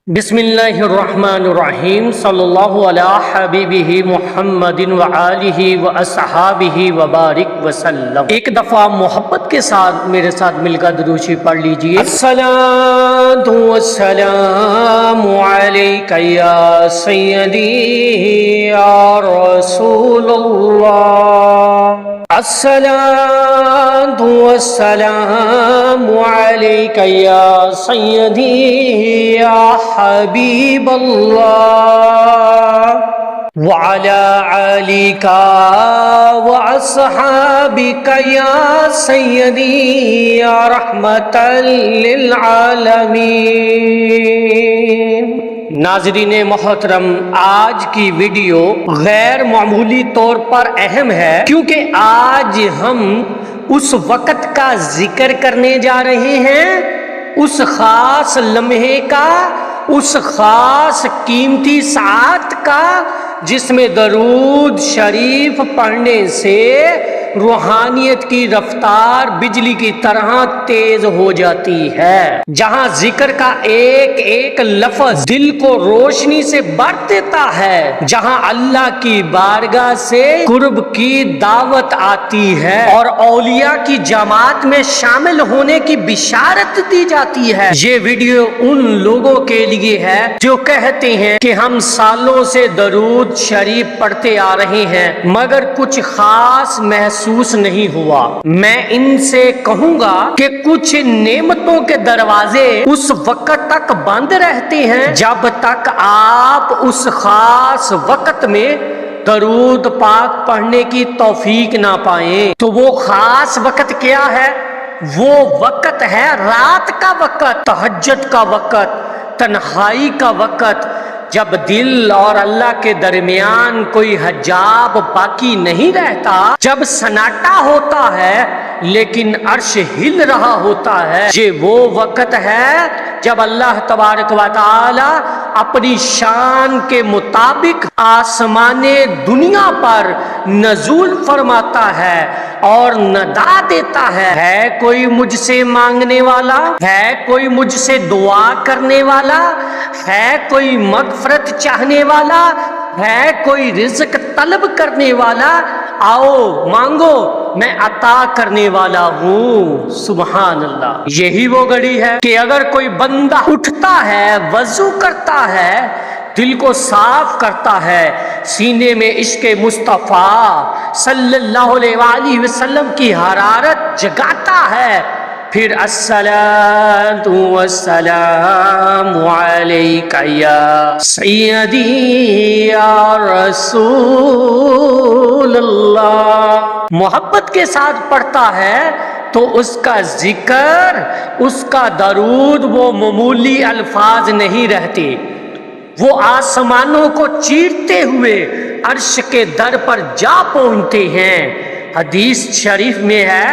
بسم اللہ الرحمن الرحیم صلی اللہ علی حبیبہ محمد وآلہ واصحابہ وبارک وسلم۔ ایک دفعہ محبت کے ساتھ میرے ساتھ مل کر درود شریف پڑھ لیجئے۔ الصلاۃ والسلام علیک یا سیدی یا رسول اللہ، الصلاۃ والسلام علیک یا سیدی یا حبیب اللہ وعلی آلک واصحابک یا سیدی یا رحمت للعالمین۔ ناظرین محترم، آج کی ویڈیو غیر معمولی طور پر اہم ہے کیونکہ آج ہم اس وقت کا ذکر کرنے جا رہے ہیں، اس خاص لمحے کا، اس خاص قیمتی ساعت کا جس میں درود شریف پڑھنے سے روحانیت کی رفتار بجلی کی طرح تیز ہو جاتی ہے، جہاں ذکر کا ایک ایک لفظ دل کو روشنی سے بھر دیتا ہے، جہاں اللہ کی بارگاہ سے قرب کی دعوت آتی ہے اور اولیاء کی جماعت میں شامل ہونے کی بشارت دی جاتی ہے۔ یہ ویڈیو ان لوگوں کے لیے ہے جو کہتے ہیں کہ ہم سالوں سے درود شریف پڑھتے آ رہے ہیں مگر کچھ خاص محسوس نہیں ہوا۔ میں ان سے کہوں گا کہ کچھ نعمتوں کے دروازے اس وقت تک بند رہتے ہیں جب تک آپ اس خاص وقت میں درود پاک پڑھنے کی توفیق نہ پائیں۔ تو وہ خاص وقت کیا ہے؟ وہ وقت ہے رات کا وقت، تہجد کا وقت، تنہائی کا وقت، جب دل اور اللہ کے درمیان کوئی حجاب باقی نہیں رہتا، جب سناٹا ہوتا ہے لیکن عرش ہل رہا ہوتا ہے۔ یہ وہ وقت ہے جب اللہ تبارک و تعالی اپنی شان کے مطابق آسمان دنیا پر نزول فرماتا ہے اور ندا دیتا ہے کوئی مجھ سے مانگنے والا، ہے کوئی مجھ سے دعا کرنے والا، ہے کوئی مغفرت چاہنے والا، ہے کوئی رزق طلب کرنے والا، آؤ مانگو میں عطا کرنے والا ہوں۔ سبحان اللہ۔ یہی وہ گھڑی ہے کہ اگر کوئی بندہ اٹھتا ہے، وضو کرتا ہے، دل کو صاف کرتا ہے، سینے میں عشق مصطفیٰ صلی اللہ علیہ وآلہ وسلم کی حرارت جگاتا ہے، پھر الصلاۃ والسلام علیک یا سیدی یا رسول اللہ محبت کے ساتھ پڑھتا ہے تو اس کا ذکر، اس کا درود وہ معمولی الفاظ نہیں رہتے، وہ آسمانوں کو چیرتے ہوئے عرش کے در پر جا پہنچتے ہیں۔ حدیث شریف میں ہے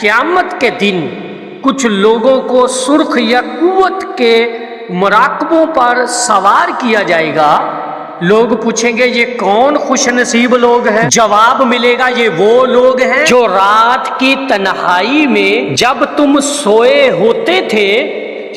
قیامت کے دن کچھ لوگوں کو سرخ یا قوت کے مراکبوں پر سوار کیا جائے گا۔ لوگ پوچھیں گے یہ کون خوش نصیب لوگ ہیں؟ جواب ملے گا یہ وہ لوگ ہیں جو رات کی تنہائی میں جب تم سوئے ہوتے تھے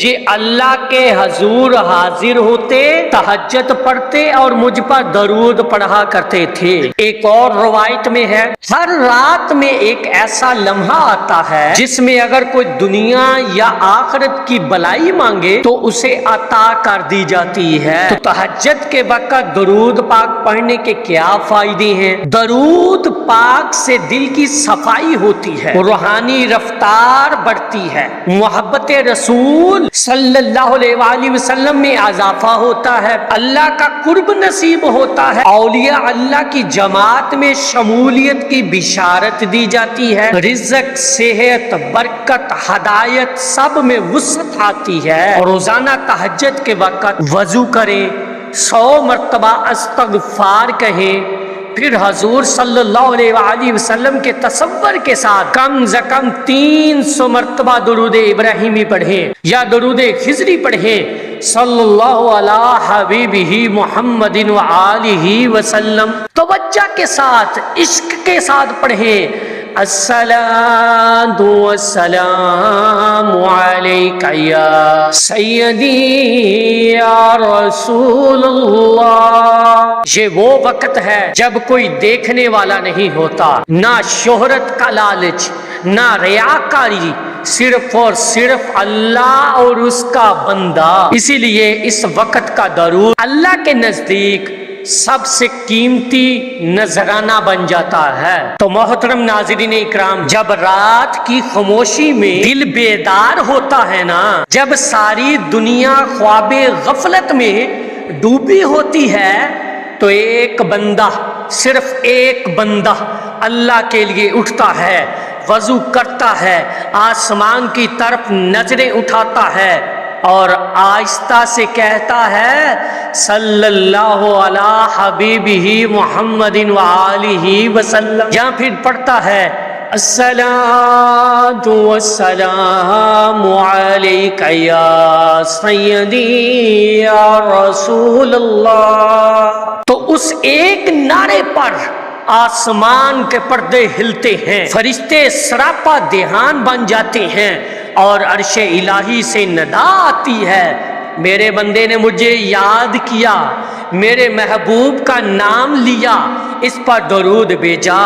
یہ اللہ کے حضور حاضر ہوتے، تہجد پڑھتے اور مجھ پر درود پڑھا کرتے تھے۔ ایک اور روایت میں ہے ہر رات میں ایک ایسا لمحہ آتا ہے جس میں اگر کوئی دنیا یا آخرت کی بلائی مانگے تو اسے عطا کر دی جاتی ہے۔ تو تہجد کے وقت درود پاک پڑھنے کے کیا فائدے ہیں؟ درود پاک سے دل کی صفائی ہوتی ہے، روحانی رفتار بڑھتی ہے، محبت رسول صلی اللہ علیہ وآلہ وسلم میں اضافہ ہوتا ہے، اللہ کا قرب نصیب ہوتا ہے، اولیاء اللہ کی جماعت میں شمولیت کی بشارت دی جاتی ہے، رزق، صحت، برکت، ہدایت سب میں وسعت آتی ہے۔ اور روزانہ تہجد کے وقت وضو کریں، 100 مرتبہ استغفار کہیں، پھر حضور صلی اللہ علیہ وآلہ وسلم کے تصور کے ساتھ کم از کم 300 مرتبہ درود ابراہیمی پڑھیں یا درود خضری پڑھیں صلی اللہ علیہ حبیبہ محمد وآلہ وسلم۔ توجہ کے ساتھ، عشق کے ساتھ پڑھیں، الصلاۃ والسلام علیک یا سیدی یا رسول اللہ۔ یہ وہ وقت ہے جب کوئی دیکھنے والا نہیں ہوتا، نہ شہرت کا لالچ، نہ ریاکاری، صرف اور صرف اللہ اور اس کا بندہ۔ اسی لیے اس وقت کا درود اللہ کے نزدیک سب سے قیمتی نذرانہ بن جاتا ہے۔ تو محترم ناظرین اکرام، جب رات کی خاموشی میں دل بیدار ہوتا ہے نا، جب ساری دنیا خواب غفلت میں ڈوبی ہوتی ہے، تو ایک بندہ، صرف ایک بندہ اللہ کے لیے اٹھتا ہے، وضو کرتا ہے، آسمان کی طرف نظریں اٹھاتا ہے اور آہستہ سے کہتا ہے صلی اللہ علی حبیبہ محمد وآلہ وسلم، یا پھر پڑھتا ہے الصلاۃ والسلام علیک یا سیدی یا رسول اللہ۔ تو اس ایک نعرے پر آسمان کے پردے ہلتے ہیں، فرشتے سراپا دھیان بن جاتے ہیں اور عرش الہی سے ندا آتی ہے، میرے بندے نے مجھے یاد کیا، میرے محبوب کا نام لیا، اس پر درود بھیجا،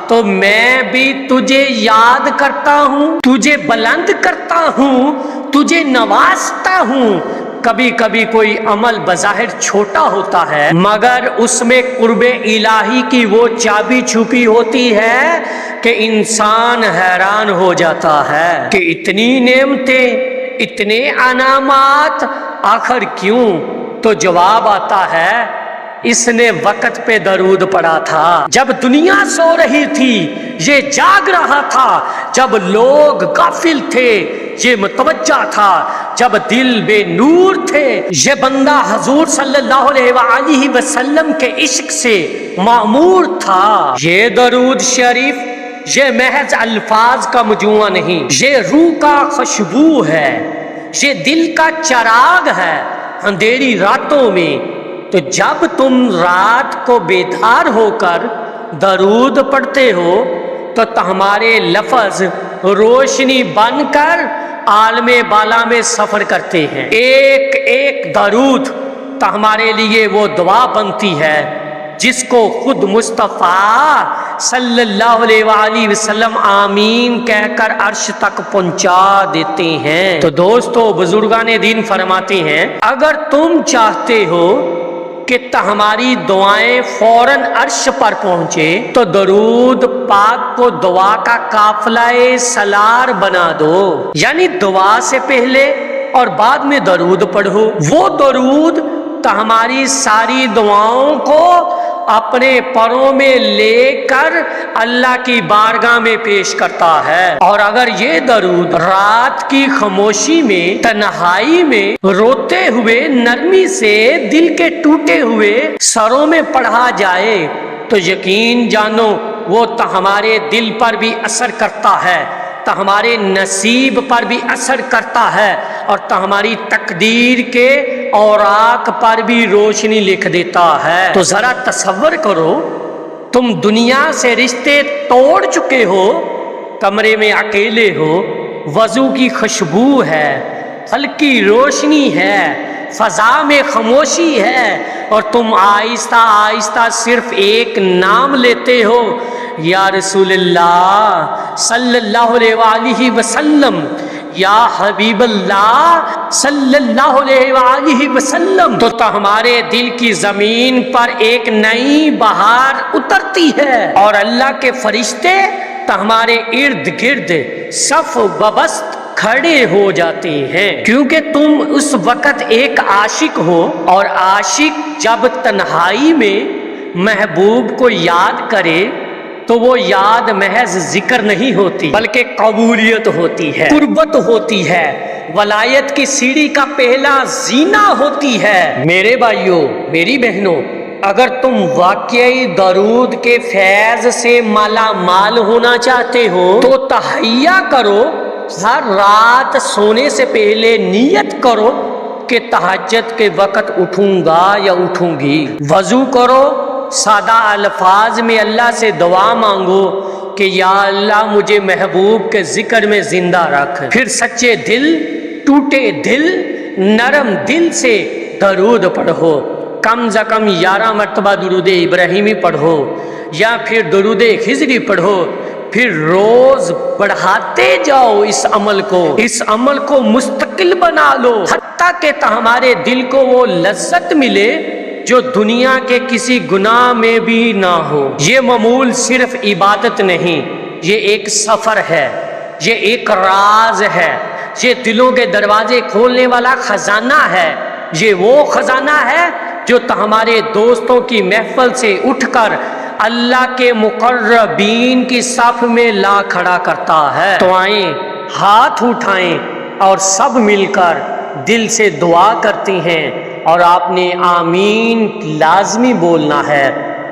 تو میں بھی تجھے یاد کرتا ہوں، تجھے بلند کرتا ہوں، تجھے نوازتا ہوں۔ کبھی کبھی کوئی عمل بظاہر چھوٹا ہوتا ہے، مگر اس میں قرب الہی کی وہ چابی چھپی ہوتی ہے کہ انسان حیران ہو جاتا ہے کہ اتنی نعمتیں، اتنے انعامات، آخر کیوں؟ تو جواب آتا ہے اس نے وقت پہ درود پڑھا تھا، جب دنیا سو رہی تھی یہ جاگ رہا تھا، جب لوگ غافل تھے یہ متوجہ تھا، جب دل بے نور تھے یہ بندہ حضور صلی اللہ علیہ وآلہ وسلم کے عشق سے معمور تھا۔ یہ درود شریف یہ محض الفاظ کا مجموعہ نہیں، یہ روح کا خوشبو ہے، یہ دل کا چراغ ہے اندھیری راتوں میں۔ تو جب تم رات کو بیدار ہو کر درود پڑھتے ہو تو تمہارے لفظ روشنی بن کر عالم بالا میں سفر کرتے ہیں، ایک ایک درود تمہارے لیے وہ دعا بنتی ہے جس کو خود مصطفیٰ صلی اللہ علیہ وآلہ وسلم آمین کہہ کر عرش تک پہنچا دیتے ہیں۔ تو دوستو، بزرگان دین فرماتے ہیں اگر تم چاہتے ہو کہ ہماری دعائیں فوراً عرش پر پہنچے تو درود پاک کو دعا کا قافلہ سالار بنا دو، یعنی دعا سے پہلے اور بعد میں درود پڑھو۔ وہ درود ہماری ساری دعاؤں کو اپنے پروں میں لے کر اللہ کی بارگاہ میں پیش کرتا ہے، اور اگر یہ درود رات کی خاموشی میں، تنہائی میں روتے ہوئے نرمی سے دل کے ٹوٹے ہوئے سروں میں پڑھا جائے تو یقین جانو وہ ہمارے دل پر بھی اثر کرتا ہے، ہمارے نصیب پر بھی اثر کرتا ہے، اور ہماری تقدیر کے اوراق پر بھی روشنی لکھ دیتا ہے۔ تو ذرا تصور کرو تم دنیا سے رشتے توڑ چکے ہو، کمرے میں اکیلے ہو، وضو کی خوشبو ہے، ہلکی روشنی ہے، فضا میں خاموشی ہے، اور تم آہستہ آہستہ صرف ایک نام لیتے ہو، یا رسول اللہ صلی اللہ علیہ وآلہ وسلم، یا حبیب اللہ صلی اللہ علیہ وآلہ وسلم، تو ہمارے دل کی زمین پر ایک نئی بہار اترتی ہے، اور اللہ کے فرشتے ہمارے ارد گرد صف ببست کھڑے ہو جاتے ہیں، کیونکہ تم اس وقت ایک عاشق ہو، اور عاشق جب تنہائی میں محبوب کو یاد کرے تو وہ یاد محض ذکر نہیں ہوتی بلکہ قبولیت ہوتی ہے، قربت ہوتی ہے، ولایت کی سیڑھی کا پہلا زینہ ہوتی ہے۔ میرے بھائیوں، میری بہنوں، اگر تم واقعی درود کے فیض سے مالا مال ہونا چاہتے ہو تو تہیہ کرو، ہر رات سونے سے پہلے نیت کرو کہ تہجد کے وقت اٹھوں گا یا اٹھوں گی، وضو کرو، سادہ الفاظ میں اللہ سے دعا مانگو کہ یا اللہ مجھے محبوب کے ذکر میں زندہ رکھ۔ پھر سچے دل، ٹوٹے دل، نرم دل سے درود پڑھو، کم از کم 11 مرتبہ درود ابراہیمی پڑھو یا پھر درود خضری پڑھو، پھر روز بڑھاتے جاؤ اس عمل کو مستقل بنا لو، حتیٰ کہ ہمارے دل کو وہ لذت ملے جو دنیا کے کسی گناہ میں بھی نہ ہو۔ یہ معمول صرف عبادت نہیں، یہ ایک سفر ہے، یہ ایک راز ہے، یہ دلوں کے دروازے کھولنے والا خزانہ ہے۔ یہ وہ خزانہ ہے جو ہمارے دوستوں کی محفل سے اٹھ کر اللہ کے مقربین کی صف میں لا کھڑا کرتا ہے۔ تو آئیں، ہاتھ اٹھائیں اور سب مل کر دل سے دعا کرتی ہیں، اور آپ نے آمین لازمی بولنا ہے۔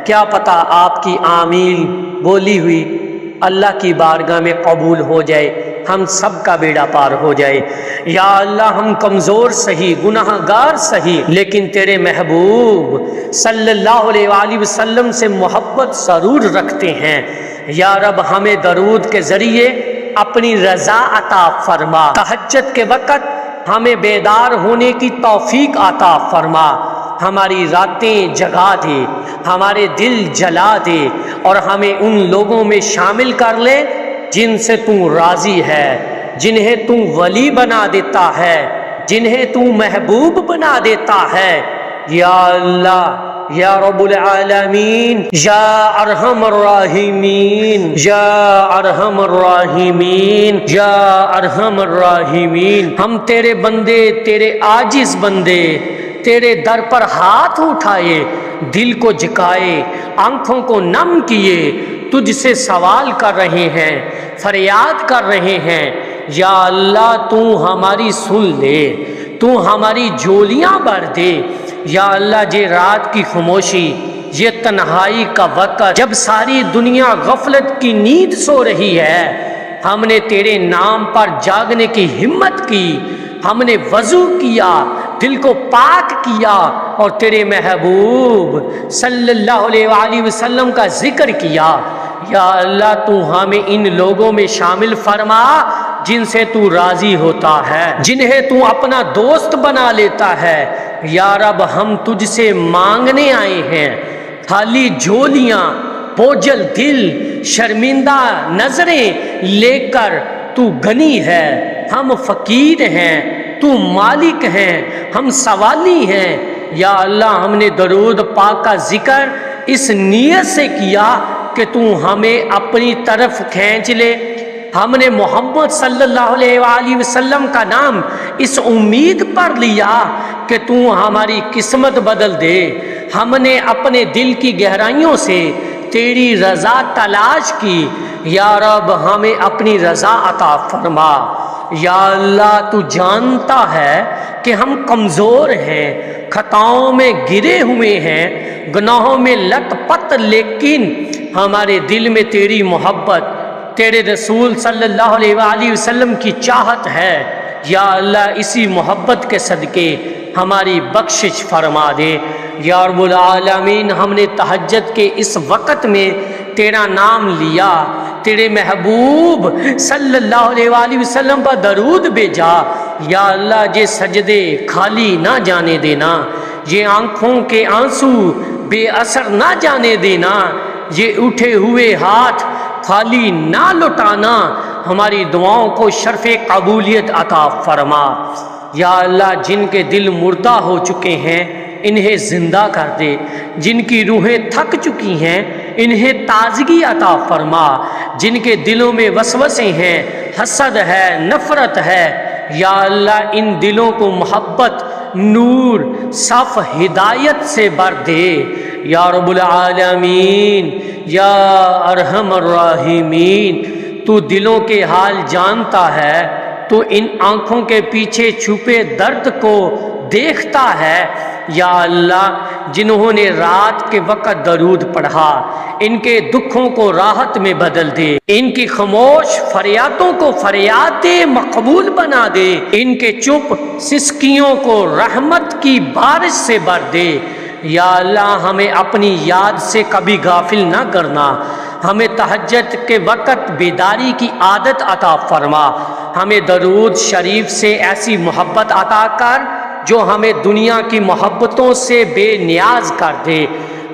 کیا پتہ آپ کی آمین بولی ہوئی اللہ کی بارگاہ میں قبول ہو جائے، ہم سب کا بیڑا پار ہو جائے۔ یا اللہ ہم کمزور سہی، گناہ گار سہی، لیکن تیرے محبوب صلی اللہ علیہ وآلہ وسلم سے محبت ضرور رکھتے ہیں۔ یا رب ہمیں درود کے ذریعے اپنی رضا عطا فرما، تہجد کے وقت ہمیں بیدار ہونے کی توفیق عطا فرما، ہماری راتیں جگا دے، ہمارے دل جلا دے، اور ہمیں ان لوگوں میں شامل کر لے جن سے تو راضی ہے، جنہیں تو ولی بنا دیتا ہے، جنہیں تو محبوب بنا دیتا ہے۔ یا اللہ، یا رب العالمین، یا ارحم الراحمین، یا ارحم الراحمین، یا ارحم الراحمین، ہم تیرے بندے، تیرے عاجز بندے تیرے در پر ہاتھ اٹھائے، دل کو جھکائے، آنکھوں کو نم کیے، تجھ سے سوال کر رہے ہیں، فریاد کر رہے ہیں۔ یا اللہ تو ہماری سن لے، تو ہماری جولیاں بھر دے۔ یا اللہ یہ رات کی خاموشی، یہ تنہائی کا وقت جب ساری دنیا غفلت کی نیند سو رہی ہے، ہم نے تیرے نام پر جاگنے کی ہمت کی، ہم نے وضو کیا، دل کو پاک کیا، اور تیرے محبوب صلی اللہ علیہ وآلہ وسلم کا ذکر کیا۔ یا اللہ تو ہمیں ان لوگوں میں شامل فرما جن سے تو راضی ہوتا ہے، جنہیں تو اپنا دوست بنا لیتا ہے۔ یا رب ہم تجھ سے مانگنے آئے ہیں، خالی جھولیاں، بوجھل دل، شرمندہ نظریں لے کر۔ تو غنی ہے، ہم فقیر ہیں، تو مالک ہیں، ہم سوالی ہیں۔ یا اللہ ہم نے درود پاک کا ذکر اس نیت سے کیا کہ تو ہمیں اپنی طرف کھینچ لے، ہم نے محمد صلی اللہ علیہ وآلہ وسلم کا نام اس امید پر لیا کہ تو ہماری قسمت بدل دے، ہم نے اپنے دل کی گہرائیوں سے تیری رضا تلاش کی۔ یا رب ہمیں اپنی رضا عطا فرما۔ یا اللہ تو جانتا ہے کہ ہم کمزور ہیں، خطاؤں میں گرے ہوئے ہیں، گناہوں میں لت پت، لیکن ہمارے دل میں تیری محبت، تیرے رسول صلی اللہ علیہ وآلہ وسلم کی چاہت ہے۔ یا اللہ اسی محبت کے صدقے ہماری بخشش فرما دے۔ یا رب العالمین ہم نے تہجد کے اس وقت میں تیرا نام لیا، تیرے محبوب صلی اللہ علیہ وآلہ وسلم پر درود بھیجا۔ یا اللہ یہ سجدے خالی نہ جانے دینا، یہ آنکھوں کے آنسو بے اثر نہ جانے دینا، یہ اٹھے ہوئے ہاتھ خالی نہ لٹانا، ہماری دعاؤں کو شرف قبولیت عطا فرما۔ یا اللہ جن کے دل مردہ ہو چکے ہیں انہیں زندہ کر دے، جن کی روحیں تھک چکی ہیں انہیں تازگی عطا فرما، جن کے دلوں میں وسوسے ہیں، حسد ہے، نفرت ہے، یا اللہ ان دلوں کو محبت، نور، صف ہدایت سے بھر دے۔ یا رب العالمین، یا ارحم الراحمین، تو دلوں کے حال جانتا ہے، تو ان آنکھوں کے پیچھے چھپے درد کو دیکھتا ہے۔ یا اللہ جنہوں نے رات کے وقت درود پڑھا ان کے دکھوں کو راحت میں بدل دے، ان کی خاموش فریادوں کو فریاد مقبول بنا دے، ان کے چپ سسکیوں کو رحمت کی بارش سے بھر دے۔ یا اللہ ہمیں اپنی یاد سے کبھی غافل نہ کرنا، ہمیں تہجد کے وقت بیداری کی عادت عطا فرما، ہمیں درود شریف سے ایسی محبت عطا کر جو ہمیں دنیا کی محبتوں سے بے نیاز کر دے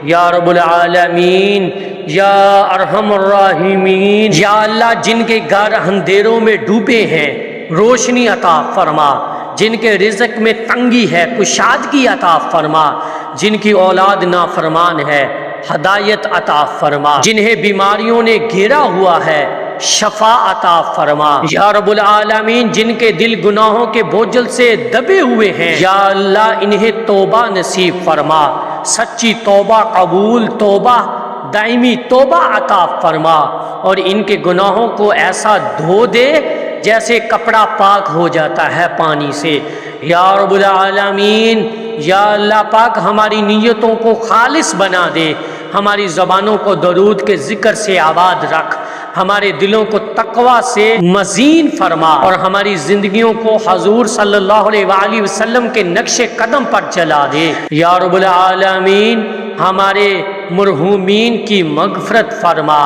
یا رب العالمین یا ارحم الراحمین۔ یا اللہ جن کے گھر اندھیروں میں ڈوبے ہیں روشنی عطا فرما، جن کے رزق میں تنگی ہے کشادگی عطا فرما، جن کی اولاد نافرمان ہے ہدایت عطا فرما، جنہیں بیماریوں نے گھیرا ہوا ہے شفا عطا فرما یا رب العالمین، جن کے دل گناہوں کے بوجھل سے دبے ہوئے ہیں یا اللہ انہیں توبہ نصیب فرما، سچی توبہ قبول، توبہ دائمی توبہ عطا فرما، اور ان کے گناہوں کو ایسا دھو دے جیسے کپڑا پاک ہو جاتا ہے پانی سے یا رب العالمین۔ یا اللہ پاک ہماری نیتوں کو خالص بنا دے، ہماری زبانوں کو درود کے ذکر سے آباد رکھ، ہمارے دلوں کو تقوی سے مزین فرما، اور ہماری زندگیوں کو حضور صلی اللہ علیہ وآلہ وسلم کے نقش قدم پر چلا دے یا رب العالمین۔ ہمارے مرحومین کی مغفرت فرما،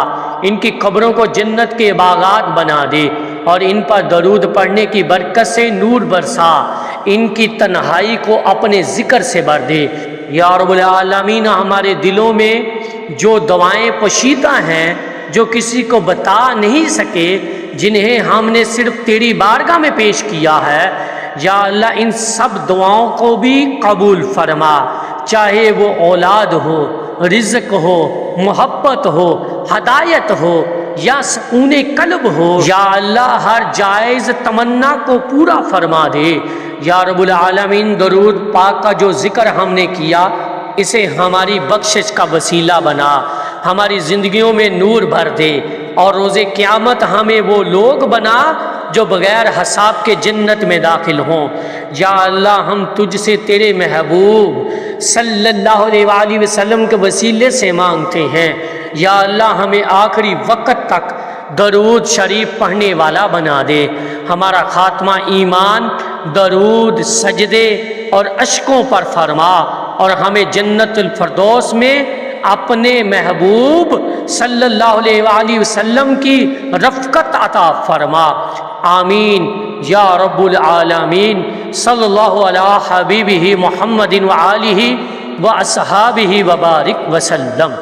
ان کی قبروں کو جنت کے باغات بنا دے، اور ان پر درود پڑھنے کی برکت سے نور برسا، ان کی تنہائی کو اپنے ذکر سے بھر دے یا رب العالمین۔ ہمارے دلوں میں جو دعائیں پوشیدہ ہیں جو کسی کو بتا نہیں سکے، جنہیں ہم نے صرف تیری بارگاہ میں پیش کیا ہے یا اللہ ان سب دعاؤں کو بھی قبول فرما، چاہے وہ اولاد ہو، رزق ہو، محبت ہو، ہدایت ہو یا سکون قلب ہو یا اللہ ہر جائز تمنا کو پورا فرما دے یا رب العالمین۔ درود پاک کا جو ذکر ہم نے کیا اسے ہماری بخشش کا وسیلہ بنا، ہماری زندگیوں میں نور بھر دے، اور روز قیامت ہمیں وہ لوگ بنا جو بغیر حساب کے جنت میں داخل ہوں یا اللہ۔ ہم تجھ سے تیرے محبوب صلی اللہ علیہ وآلہ وسلم کے وسیلے سے مانگتے ہیں یا اللہ ہمیں آخری وقت تک درود شریف پڑھنے والا بنا دے، ہمارا خاتمہ ایمان، درود، سجدے اور اشکوں پر فرما، اور ہمیں جنت الفردوس میں اپنے محبوب صلی اللہ علیہ وآلہ وسلم کی رفقت عطا فرما، آمین یا رب العالمین۔ صلی اللہ علی حبیبہ محمد وآلہ واصحابہ وبارک وسلم۔